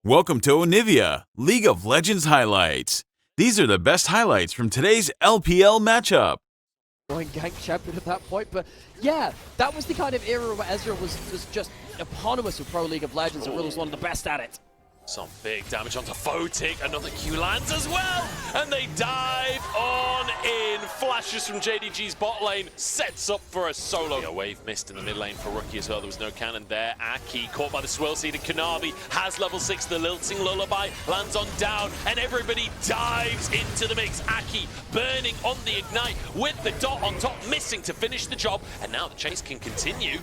Welcome to Onivia, League of Legends highlights. These are the best highlights from today's LPL matchup. Gank champion at that point, but yeah, that was the kind of era where Ezreal was just eponymous with Pro League of Legends and really was one of the best at it. Some big damage onto Photic, another Q lands as well, and they dive on in. Flashes from JDG's bot lane, sets up for a solo. A wave missed in the mid lane for Rookie as well, there was no cannon there. Aki caught by the swirl seed, and Kanavi has level 6, the lilting lullaby, lands on down, and everybody dives into the mix. Aki burning on the ignite with the dot on top, missing to finish the job, and now the chase can continue.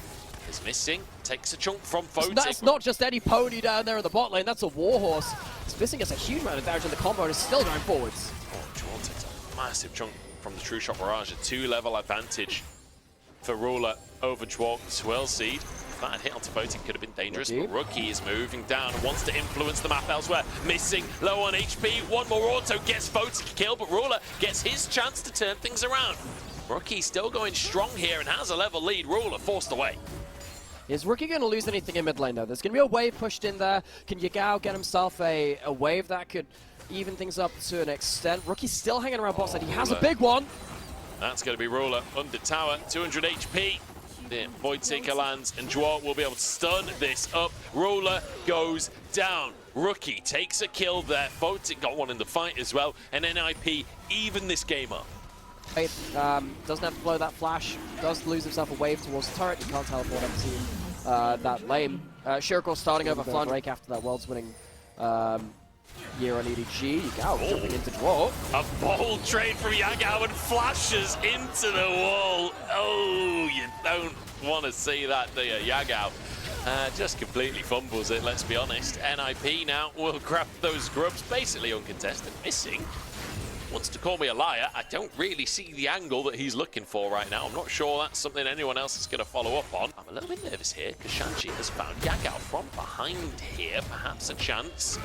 Is missing, takes a chunk from Photic. That's not just any pony down there in the bot lane, that's a warhorse. It's missing us a huge amount of damage in the combo and is still going forwards. Oh, Joel takes a massive chunk from the True Shot Barrage, a 2-level advantage for Ruler over Dwarf. Swirl Seed, if that had hit onto Photic could have been dangerous, but Rookie is moving down and wants to influence the map elsewhere. Missing, low on HP, one more auto, gets Photic killed, but Ruler gets his chance to turn things around. Rookie still going strong here and has a level lead, Ruler forced away. Is Rookie going to lose anything in mid lane though? There's going to be a wave pushed in there. Can Yagao get himself a wave that could even things up to an extent? Rookie's still hanging around bot side. He has a big one. That's going to be Ruler under tower, 200 HP. The Void Seeker lands and Dwarf will be able to stun this up. Ruler goes down. Rookie takes a kill there. Photic got one in the fight as well. And NIP even this game up. Doesn't have to blow that flash, does lose himself a wave towards the turret, he can't teleport up to that lane. Shiriko starting over flank break after that world's winning year on EDG. Yagao jumping into Dwarf. A bold trade from Yagao and flashes into the wall. Oh, you don't want to see that, do you? Yagao just completely fumbles it, let's be honest. NIP now will grab those grubs, basically uncontested, missing. Wants to call me a liar. I don't really see the angle that he's looking for right now. I'm not sure that's something anyone else is going to follow up on. I'm a little bit nervous here because Shanji has found Yagao from behind here. Perhaps a chance.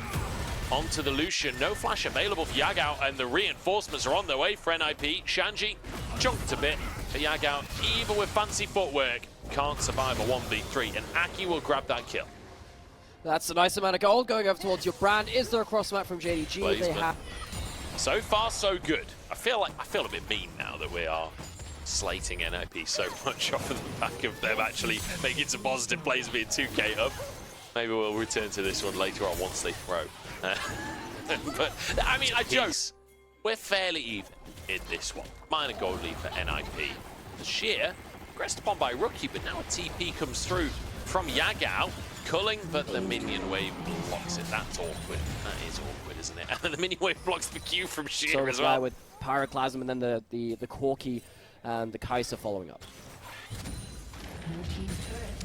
Onto the Lucian. No flash available for Yagao, and the reinforcements are on their way for NIP. Shanji chunked a bit for Yagao. Even with fancy footwork, can't survive a 1v3, and Aki will grab that kill. That's a nice amount of gold going over towards your brand. Is there a cross map from JDG? They have. So far, so good. I feel a bit mean now that we are slating NIP so much off of the back of them actually making some positive plays, being 2k up. Maybe we'll return to this one later on once they throw. But, I mean, I joke. We're fairly even in this one. Minor gold lead for NIP. The Sheer, pressed upon by Rookie, but now a TP comes through from Yagao. Culling, but the minion wave blocks it. That's awkward. That is awkward, isn't it? And then the minion wave blocks the Q from Sheer as well. With Pyroclasm and then the Corki and the Kai'Sa following up.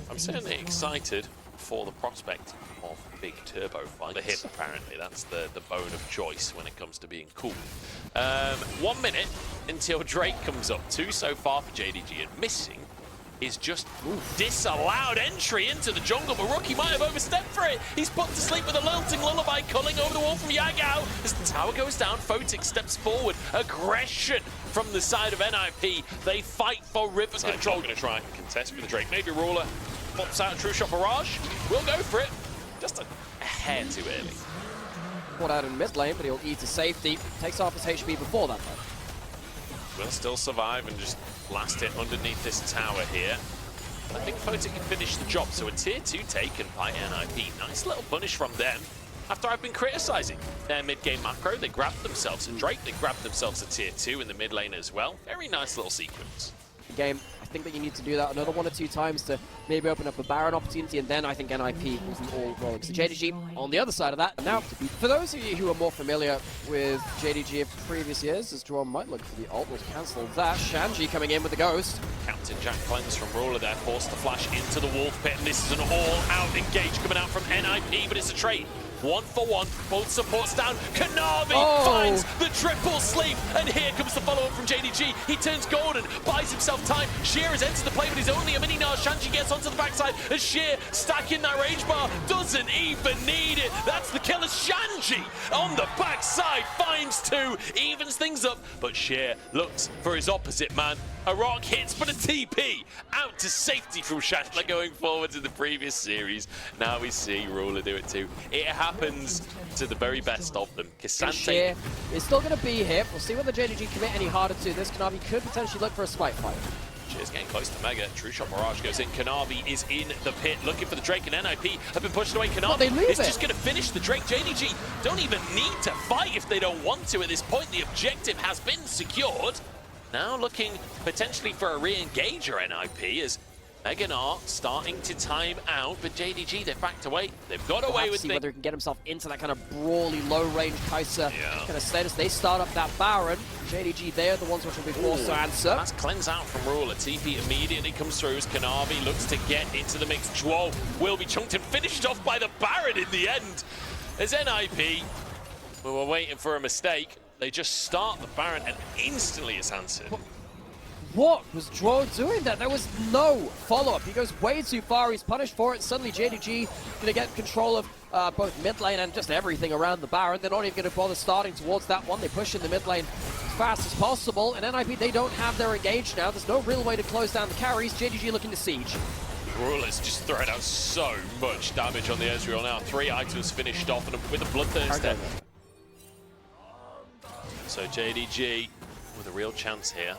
I'm certainly excited for the prospect of big turbo fight. The hip, apparently. That's the bone of choice when it comes to being cool. 1 minute until Drake comes up. 2 so far for JDG, and missing is just disallowed entry into the jungle, but Rookie might have overstepped for it. He's put to sleep with a lilting lullaby culling over the wall from Yagao. As the tower goes down, Photic steps forward. Aggression from the side of NIP. They fight for river control. Going to try and contest with the Drake. Maybe Ruler pops out a True Shot Barrage. We'll go for it. Just a hair too early. Caught out in mid lane, but he'll eat to safety. Takes off his HP before that, though. Will still survive and just blast it underneath this tower here. I think Photic can finish the job, so a tier 2 taken by NIP. Nice little punish from them. After I've been criticising their mid-game macro, they grabbed themselves a Drake, they grabbed themselves a tier 2 in the mid lane as well. Very nice little sequence. The game, I think that you need to do that another 1 or 2 times to maybe open up a Baron opportunity, and then I think NIP will be all rolling. So JDG on the other side of that. Now, for those of you who are more familiar with JDG of previous years, as Jerome might look for the ult, was cancelled that. Shanji coming in with the Ghost. Captain Jack cleanse from Ruler there, forced to flash into the Wolf Pit, and this is an all-out engage coming out from NIP, but it's a trade. 1 for 1, both supports down. Kanavi finds the triple sleep, and here comes the follow-up from JDG. He turns golden, buys himself time. Sheer has entered the play, but he's only a mini-nar. Shanji gets onto the backside as Sheer stacking that rage bar. Doesn't even need it. That's the killer. Shanji on the backside finds 2, evens things up, but Sheer looks for his opposite man. A rock hits, but a TP out to safety from Shanji. Going forwards in the previous series, now we see Ruler do it too. It has happens to the very best of them. Cassante Sheer is still going to be here. We'll see whether JDG commit any harder to this. Kanavi could potentially look for a smite fight. Sheer's getting close to Mega. True Shot Barrage goes in. Kanavi is in the pit looking for the Drake, and NIP have been pushed away. Kanavi is just going to finish the Drake. JDG don't even need to fight if they don't want to at this point. The objective has been secured. Now looking potentially for a re-engager, NIP, as Meganar starting to time out, but JDG, they've backed away. They've got away with see it. whether he can get himself into that kind of brawly, low-range Kai'Sa kind of status. They start up that Baron. JDG, they're the ones which will be forced to answer. That's cleanse out from Ruler. TP immediately comes through as Kanavi looks to get into the mix. Juo will be chunked and finished off by the Baron in the end. As NIP, we were waiting for a mistake. They just start the Baron and instantly it's answered. What was Juo doing there? There was no follow-up. He goes way too far. He's punished for it. Suddenly JDG going to get control of both mid lane and just everything around the Baron. They're not even going to bother starting towards that one. They push in the mid lane as fast as possible. And NIP, they don't have their engage now. There's no real way to close down the carries. JDG looking to siege. Ruler's just throwing out so much damage on the Ezreal now. 3 items finished off and with a Bloodthirster. So JDG with a real chance here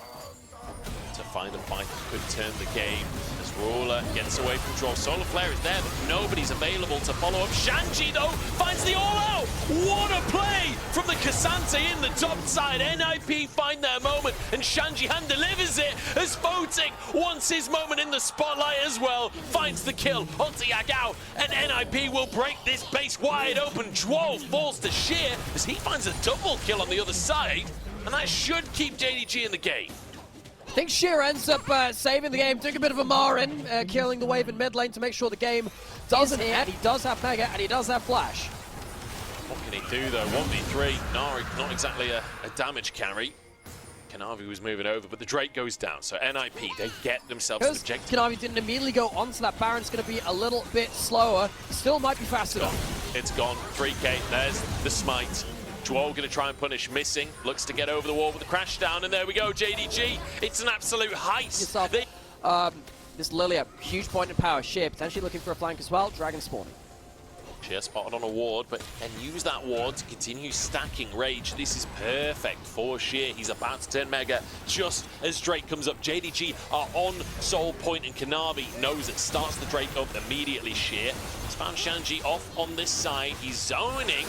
to find a fight that could turn the game as Ruler gets away from Draw. Solar Flare is there, but nobody's available to follow up. Shanji, though, finds the all-out. What a play from the Cassante in the top side. NIP find their moment, and Shanji hand delivers it as Photic wants his moment in the spotlight as well. Finds the kill onto Yagao, and NIP will break this base wide open. Juo falls to Sheer as he finds a double kill on the other side, and that should keep JDG in the game. I think Sheer ends up saving the game, took a bit of a Marin, killing the wave in mid lane to make sure the game doesn't end. He does have Mega and he does have Flash. What can he do though? 1v3, Nari not exactly a damage carry. Kanavi was moving over, but the Drake goes down. So NIP, they get themselves an objective. Kanavi didn't immediately go onto that Baron's going to be a little bit slower. Still might be fast enough. It's gone. 3k, there's the smite. Juo going to try and punish Missing, looks to get over the wall with the crash down, and there we go, JDG. It's an absolute heist. This Lilia, huge point in power. Sheer potentially looking for a flank as well. Dragon spawning. Sheer spotted on a ward, but can use that ward to continue stacking Rage. This is perfect for Sheer. He's about to turn Mega just as Drake comes up. JDG are on Soul Point, and Kanavi knows it. Starts the Drake up immediately. Sheer has found Shanji off on this side. He's zoning,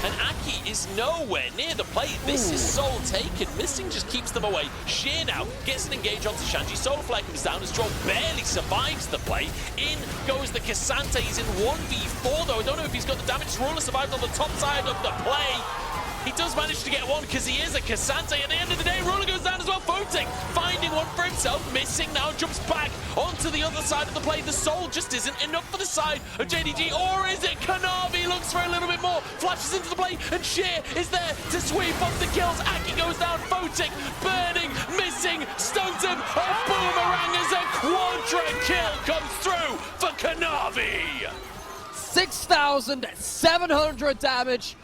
and Aki is nowhere near the plate. This is Soul taken. Missing just keeps them away. Sheer now gets an engage onto Shanji. Soul Flare comes down as Joel barely survives the play. In goes the Cassante. He's in 1v4 though. I don't know if he's got the damage. Ruler survived on the top side of the play. He does manage to get one because he is a Cassante. At the end of the day, Ruler goes down as well. Photic finding one for himself. Missing now jumps back onto the other side of the play. The soul just isn't enough for the side of JDG. Or is it? Kanavi looks for a little bit more. Flashes into the play, and Sheer is there to sweep up the kills. Aki goes down. Photic burning. Missing. Stuns him. A boomerang as a quadra kill comes through for Kanavi. 6,700 damage.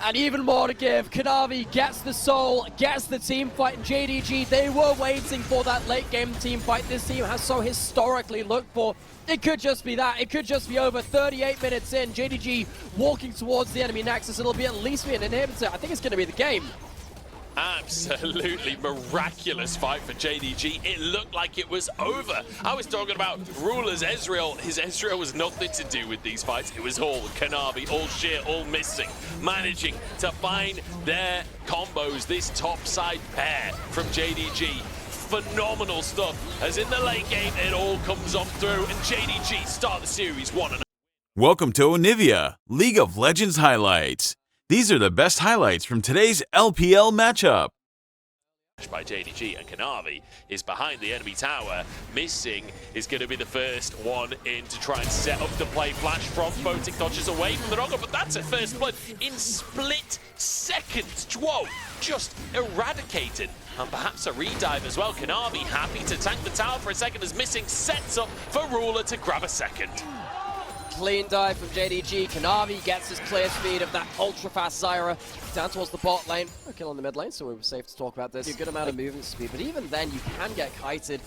And even more to give. Kanavi gets the soul, gets the team fight. And JDG, they were waiting for that late game team fight this team has so historically looked for. It could just be that. It could just be over. 38 minutes in. JDG walking towards the enemy nexus. It'll be at least be an inhibitor. I think it's going to be the game. Absolutely miraculous fight for JDG. It looked like it was over. I was talking about Ruler's Ezreal. His Ezreal was nothing to do with these fights. It was all Kanavi, all Sheer, all Missing, managing to find their combos. This top side pair from JDG. Phenomenal stuff. As in the late game, it all comes off through, and JDG start the series 1-0. Welcome to Onivia, League of Legends highlights. These are the best highlights from today's LPL matchup. By JDG, and Kanavi is behind the enemy tower. Missing is going to be the first one in to try and set up the play. Flash from Photic dodges away from the Roger, but that's a first blood in split seconds. Juo just eradicated, and perhaps a redive as well. Kanavi happy to tank the tower for a second as Missing sets up for Ruler to grab a second. clean dive from JDG. Kanavi gets his clear speed of that ultra-fast Zyra down towards the bot lane. A kill on the mid lane, so we were safe to talk about this. A good amount of movement speed, but even then you can get kited.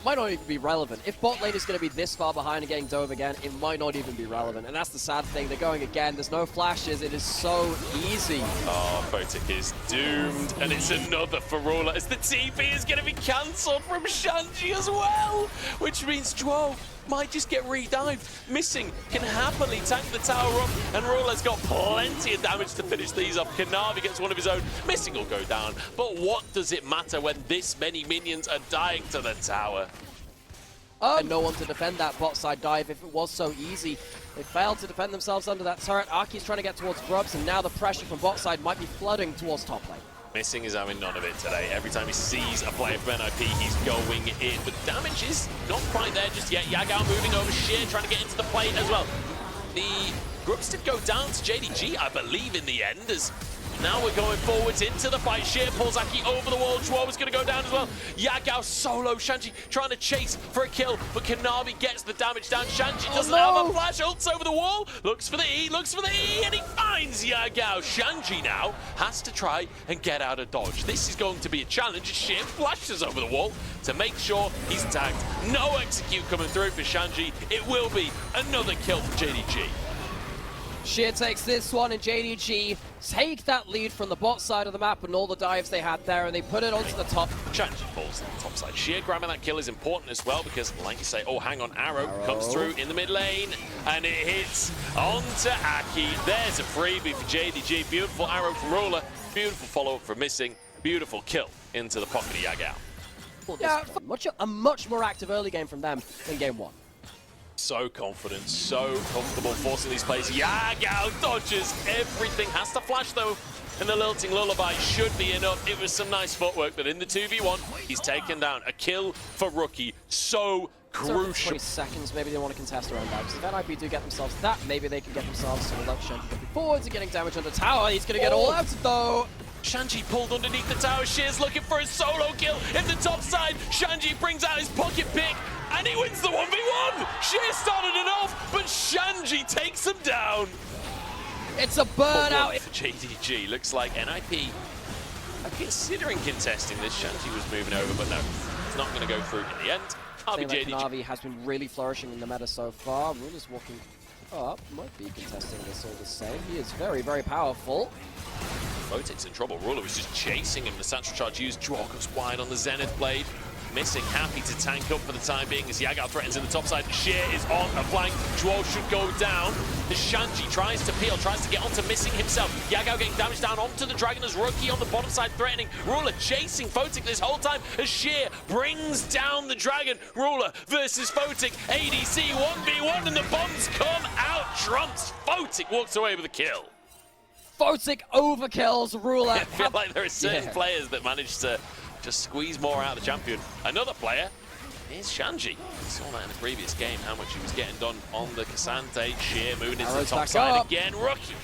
Might not even be relevant. If bot lane is going to be this far behind and getting dove again, it might not even be relevant. And that's the sad thing. They're going again. There's no flashes. It is so easy. Oh, Photic is doomed, and it's another for Ruler as the TP is going to be cancelled from Shanji as well, which means Joel might just get re-dived. Missing can happily tank the tower up, and Ruler's got plenty of damage to finish these up. Kanavi gets one of his own. Missing will go down, but what does it matter when this many minions are dying to the tower? And no one to defend that bot side dive if it was so easy. They failed to defend themselves under that turret. Aki's trying to get towards Grubs, and now the pressure from bot side might be flooding towards top lane. Missing is having none of it today. Every time he sees a player from NIP, he's going in. But damage is not quite there just yet. Yagao moving over, Sheer trying to get into the plate as well. The Grubs did go down to JDG, I believe, in the end, as now we're going forwards into the fight. Sheer pulls Aki over the wall. Chuo is going to go down as well. Yagao solo. Shanji trying to chase for a kill, but Kanavi gets the damage down. Shanji doesn't have a flash. Ults over the wall. Looks for the E, and he finds Yagao. Shanji now has to try and get out of dodge. This is going to be a challenge. Sheer flashes over the wall to make sure he's tagged. No execute coming through for Shanji. It will be another kill for JDG. Sheer takes this one, and JDG take that lead from the bot side of the map and all the dives they had there, and they put it onto the top. Shanji falls to the top side. Sheer grabbing that kill is important as well, because, like you say, oh, hang on, Arrow comes through in the mid lane, and it hits onto Aki. There's a freebie for JDG. Beautiful arrow from Ruler. Beautiful follow-up from Missing. Beautiful kill into the pocket of Yagao. Yeah, a much more active early game from them than game one. So confident, so comfortable forcing these plays. Yagao dodges everything. Has to flash though, and the lilting lullaby should be enough. It was some nice footwork, but in the 2v1, he's taken down. A kill for Rookie. So crucial. 20 seconds, maybe they want to contest around that. Because if NIP do get themselves that, maybe they can get themselves some love. Shanji looking forwards and getting damage on the tower. He's going to get all out though. Shanji pulled underneath the tower. Sheer's looking for a solo kill in the top side. Shanji brings out his pocket pick, and he wins the 1v1. Sheer started it off, but Shanji takes him down. It's a burnout for JDG. Looks like NIP are considering contesting this. Shanji was moving over, but no, it's not going to go through in the end. Kanavi has been really flourishing in the meta so far. Ruler's walking up, might be contesting this all the same. He is very, very powerful. Photic's in trouble. Ruler was just chasing him. The Satchel Charge used. Draw goes wide on the Zenith Blade. Missing, happy to tank up for the time being as Yagao threatens in the top side. Sheer is on a flank. Joel should go down. The Shanji tries to peel, tries to get onto Missing himself. Yagao getting damage down onto the Dragon as Rookie on the bottom side threatening. Ruler chasing Photic this whole time as Sheer brings down the Dragon. Ruler versus Photic. ADC 1v1 and the bombs come out. Trumps. Photic walks away with a kill. Photic overkills Ruler. I feel like there are certain players that manage to just squeeze more out of the champion. Another player is Shanji. We saw that in the previous game, how much he was getting done on the Cassante. Sheer moving into the top side again. Rookie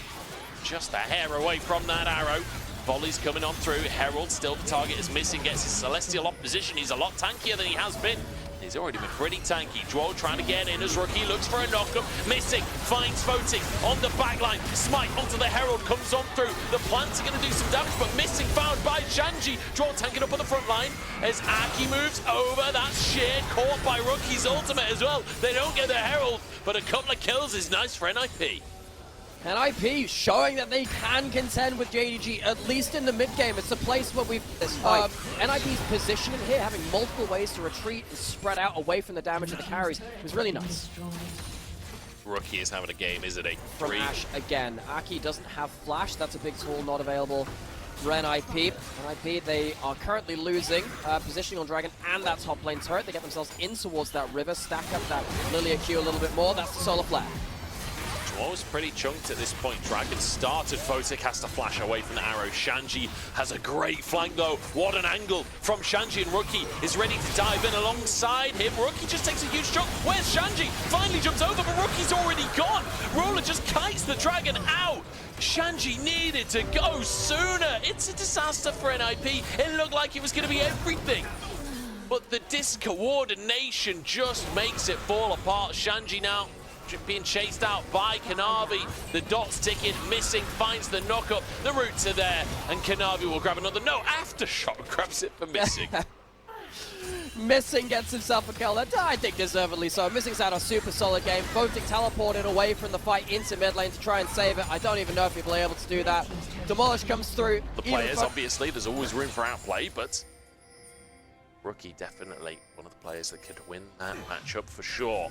just a hair away from that arrow. Volley's coming on through. Herald still the target is Missing. Gets his Celestial opposition. He's a lot tankier than he has been. He's already been pretty tanky. Droll trying to get in as Rookie looks for a knock-up. Missing, finds Photic on the backline. Smite onto the Herald, comes on through. The plants are going to do some damage, but Missing found by Shanji. Droll tanking up on the front line as Aki moves over. That's Sheer, caught by Rookie's ultimate as well. They don't get the Herald, but a couple of kills is nice for NIP. NIP showing that they can contend with JDG, at least in the mid-game. It's a place where we've... NIP's positioning here, having multiple ways to retreat and spread out away from the damage of the carries, was really nice. Rookie is having a game, isn't he? From Ash again. Aki doesn't have Flash. That's a big tool not available for NIP. NIP, they are currently losing positioning on Dragon and that top lane turret. They get themselves in towards that river, stack up that Lilia Q a little bit more. That's the solar flare. Was pretty chunked at this point. Dragon started. Photic has to flash away from the arrow. Shanji has a great flank though. What an angle from Shanji, and Rookie is ready to dive in alongside him. Rookie just takes a huge chunk. Where's Shanji? Finally jumps over, but Rookie's already gone. Ruler just kites the Dragon out. Shanji needed to go sooner. It's a disaster for NIP. It looked like it was going to be everything, but the discoordination just makes it fall apart. Shanji now being chased out by Kanavi. The dot's ticking, Missing finds the knock-up. The roots are there, and Kanavi will grab another. No, Aftershock grabs it for Missing. Missing gets himself a kill, and I think deservedly so. Missing's had a super solid game. Photic teleported away from the fight into mid lane to try and save it. I don't even know if he'll be able to do that. Demolish comes through. The players, obviously, there's always room for outplay, but Rookie definitely one of the players that could win that matchup for sure.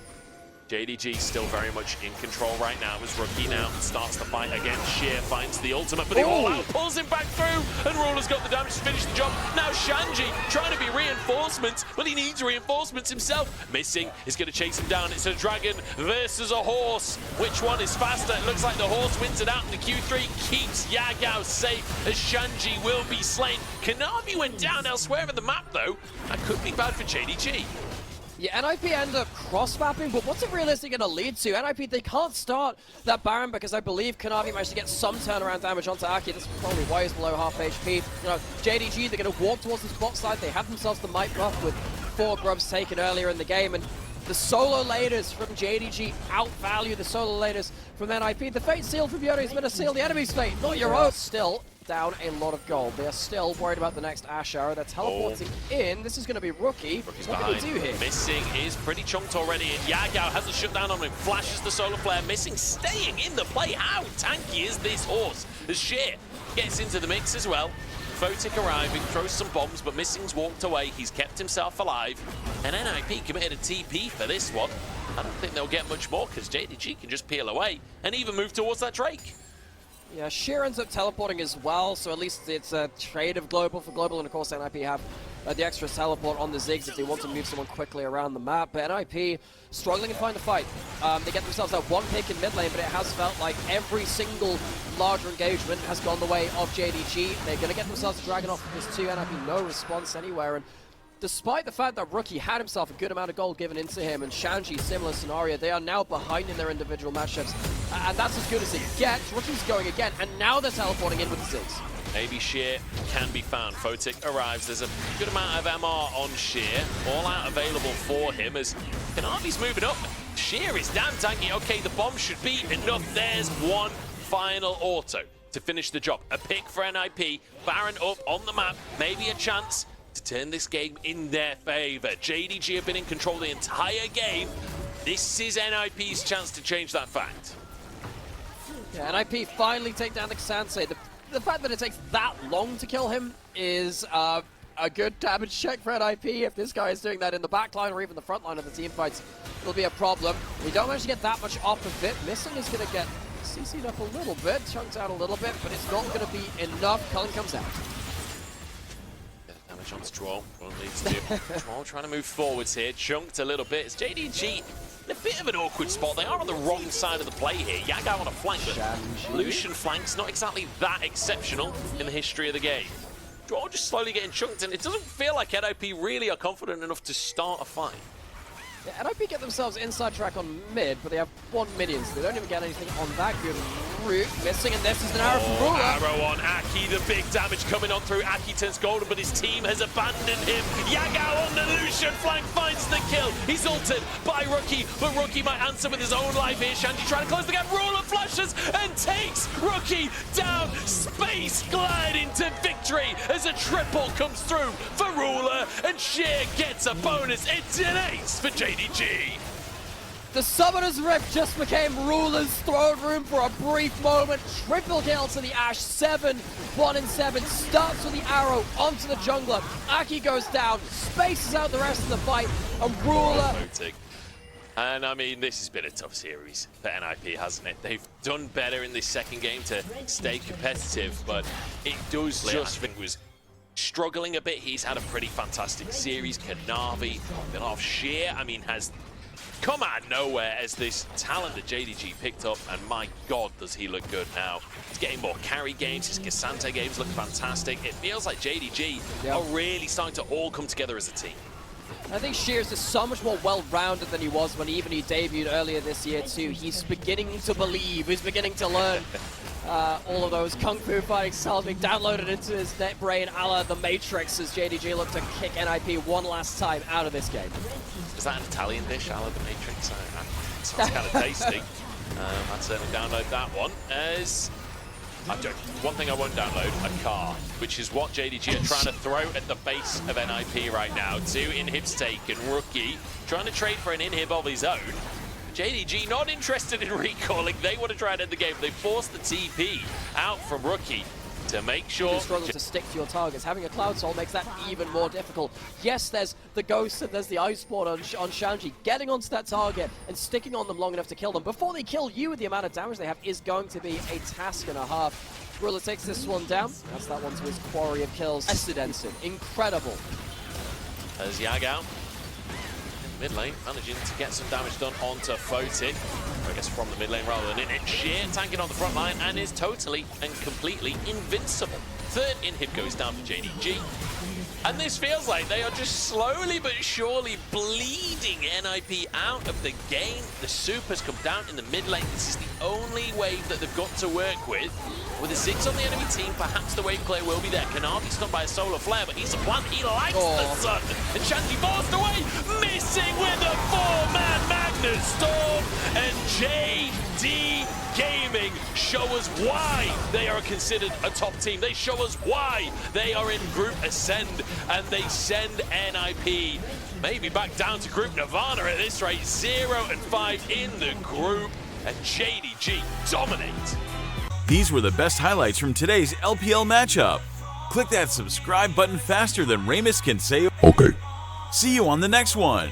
JDG still very much in control right now as Rookie now starts the fight again. Sheer finds the ultimate, but the all-out pulls him back through, and Ruler's got the damage to finish the job. Now Shanji trying to be reinforcements, but he needs reinforcements himself. Missing is going to chase him down. It's a dragon versus a horse. Which one is faster? It looks like the horse wins it out, and the Q3 keeps Yagao safe as Shanji will be slain. Kanavi went down elsewhere in the map, though. That could be bad for JDG. Yeah, NIP end up cross-mapping, but what's it realistically going to lead to? NIP, they can't start that Baron because I believe Kanavi managed to get some turnaround damage onto Aki. That's probably why he's below half HP. You know, JDG, they're going to walk towards this bot side. They have themselves the might buff with 4 grubs taken earlier in the game, and the solo laders from JDG outvalue the solo laders from NIP. The fate seal from Yori is going to seal the enemy's fate, not your own. Still down a lot of gold. They are still worried about the next Ash arrow. They're teleporting in. This is going to be Rookie. Rookie's what behind. can he do here? Missing is pretty chunked already, and Yagao has a shutdown on him. Flashes the solar flare. Missing staying in the play. How tanky is this horse? As Sheer gets into the mix as well. Photic arriving, throws some bombs, but Missing's walked away. He's kept himself alive. And NIP committed a TP for this one. I don't think they'll get much more because JDG can just peel away and even move towards that Drake. Yeah, Sheer ends up teleporting as well, so at least it's a trade of Global for Global, and of course NIP have the extra teleport on the Ziggs if they want to move someone quickly around the map. But NIP struggling to find the fight. They get themselves that one pick in mid lane, but it has felt like every single larger engagement has gone the way of JDG. They're going to get themselves a dragon off of this too. NIP no response anywhere, and despite the fact that Rookie had himself a good amount of gold given into him, and Shanji, similar scenario, they are now behind in their individual matchups. And that's as good as it gets. Rookie's going again, and now they're teleporting in with the Ziggs. Maybe Sheer can be found. Photic arrives. There's a good amount of MR on Sheer. All out available for him as Kanavi's moving up. Sheer is damn tanky. Okay, the bomb should be enough. There's one final auto to finish the job. A pick for NIP. Baron up on the map. Maybe a chance to turn this game in their favor. JDG have been in control the entire game. This is NIP's chance to change that fact. Yeah, NIP finally take down the Kansai. The fact that it takes that long to kill him is a good damage check for NIP. If this guy is doing that in the back line or even the front line of the team fights, it'll be a problem. We don't manage to get that much off of it. Missing is going to get CC'd up a little bit, chunked out a little bit, but it's not going to be enough. Cullen comes out. Damage on Stroll. What leads to Stroll trying to move forwards here. Chunked a little bit. It's JDG in a bit of an awkward spot. They are on the wrong side of the play here. Yagao on a flank, but Lucian flank's not exactly that exceptional in the history of the game. Stroll just slowly getting chunked, and it doesn't feel like NIP really are confident enough to start a fight. Yeah, NIP get themselves inside track on mid, but they have 1 minion, so they don't even get anything on that good route. Missing, and this is an arrow from Ruler. Arrow on Aki, the big damage coming on through. Aki turns golden, but his team has abandoned him. Yagao on the Lucian flank finds the kill. He's ulted by Rookie, but Rookie might answer with his own life here. Shanji trying to close the gap. Ruler flashes and takes Rookie down. Space glide into victory as a triple comes through for Ruler, and Sheer gets a bonus. It's an ace for JDG. The Summoner's Rift just became Ruler's throne room for a brief moment. Triple kill to the Ashe. 7, 1 and 7. Starts with the arrow onto the jungler. Aki goes down, spaces out the rest of the fight, and Ruler. And I mean, this has been a tough series for NIP, hasn't it? They've done better in this second game to stay competitive, but it does just think was struggling a bit. He's had a pretty fantastic series. Kanavi, been off Sheer, I mean, has come out of nowhere as this talent that JDG picked up, and my god does he look good now. He's getting more carry games, his Cassante games look fantastic. It feels like JDG are really starting to all come together as a team. I think Shears is so much more well-rounded than he was when he debuted earlier this year too. He's beginning to believe, he's beginning to learn all of those kung fu fighting styles being downloaded into his net brain a la the Matrix as JDG looked to kick NIP one last time out of this game. Is that an Italian dish, a la the Matrix? Sounds kind of tasty. I'd certainly download that one. One thing I won't download, a car, which is what JDG are trying to throw at the face of NIP right now. 2 inhibs taken, Rookie trying to trade for an inhib of his own. JDG not interested in recalling, they want to try and end the game. They force the TP out from Rookie to make sure... You struggle to stick to your targets. Having a Cloud Soul makes that even more difficult. Yes, there's the Ghost and there's the Ice Sport on Shanji. Getting onto that target and sticking on them long enough to kill them before they kill you with the amount of damage they have is going to be a task and a half. Gorilla takes this one down. That's that one to his quarry of kills. Unprecedented. Incredible. As Yagao mid lane, managing to get some damage done onto Photic. I guess from the mid lane rather than in it. Sheer tanking on the front line and is totally and completely invincible. 3rd inhib goes down for JDG. And this feels like they are just slowly but surely bleeding NIP out of the game. The supers come down in the mid lane. This is the only wave that they've got to work with. With a 6 on the enemy team, perhaps the wave clear will be there. Kanavi stunned by a solar flare, but he's a plant. He likes the sun. And Shanti forced away, missing with a 4-man Magnus Storm. And JD Gaming show us why they are considered a top team. They show us why they are in Group Ascend, and they send NIP maybe back down to Group Nirvana at this rate. 0-5 in the group, and JDG dominate. These were the best highlights from today's LPL matchup. Click that subscribe button faster than Ramus can say. Okay. See you on the next one.